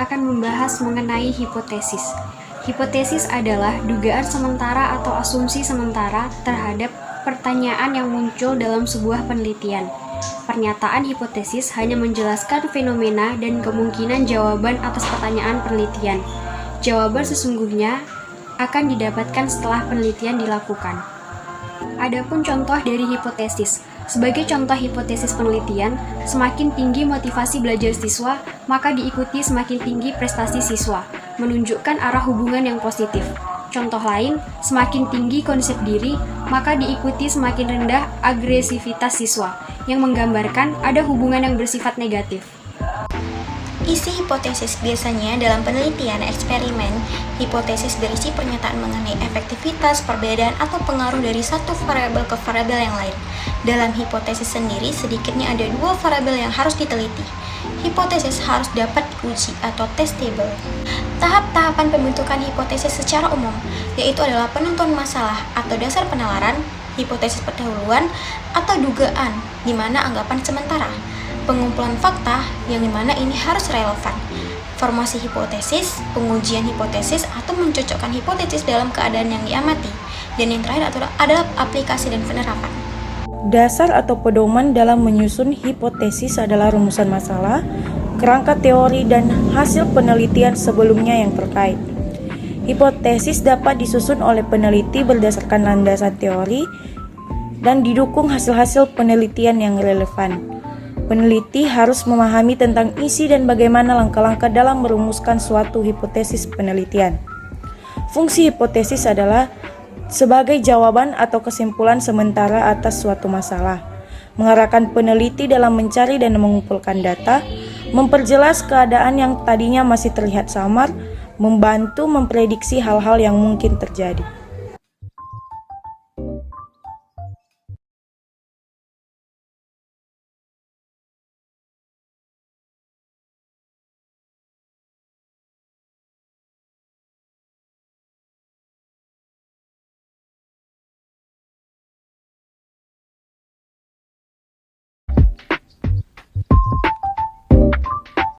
akan membahas mengenai hipotesis. Hipotesis adalah dugaan sementara atau asumsi sementara terhadap pertanyaan yang muncul dalam sebuah penelitian. Pernyataan hipotesis hanya menjelaskan fenomena dan kemungkinan jawaban atas pertanyaan penelitian. Jawaban sesungguhnya akan didapatkan setelah penelitian dilakukan. Adapun contoh dari hipotesis. Sebagai contoh hipotesis penelitian, semakin tinggi motivasi belajar siswa, maka diikuti semakin tinggi prestasi siswa, menunjukkan arah hubungan yang positif. Contoh lain, semakin tinggi konsep diri, maka diikuti semakin rendah agresivitas siswa, yang menggambarkan ada hubungan yang bersifat negatif. Isi hipotesis biasanya dalam penelitian eksperimen, hipotesis berisi pernyataan mengenai efektivitas, perbedaan, atau pengaruh dari satu variabel ke variabel yang lain. Dalam hipotesis sendiri, sedikitnya ada dua variabel yang harus diteliti. Hipotesis harus dapat diuji atau testable. Tahap-tahapan pembentukan hipotesis secara umum, yaitu adalah penentuan masalah atau dasar penalaran, hipotesis pendahuluan, atau dugaan, di mana anggapan sementara. Pengumpulan fakta yang dimana ini harus relevan, formasi hipotesis, pengujian hipotesis, atau mencocokkan hipotesis dalam keadaan yang diamati, dan yang terakhir adalah aplikasi dan penerapan. Dasar atau pedoman dalam menyusun hipotesis adalah rumusan masalah, kerangka teori, dan hasil penelitian sebelumnya yang terkait. Hipotesis dapat disusun oleh peneliti berdasarkan landasan teori dan didukung hasil-hasil penelitian yang relevan. Peneliti harus memahami tentang isi dan bagaimana langkah-langkah dalam merumuskan suatu hipotesis penelitian. Fungsi hipotesis adalah sebagai jawaban atau kesimpulan sementara atas suatu masalah, mengarahkan peneliti dalam mencari dan mengumpulkan data, memperjelas keadaan yang tadinya masih terlihat samar, membantu memprediksi hal-hal yang mungkin terjadi.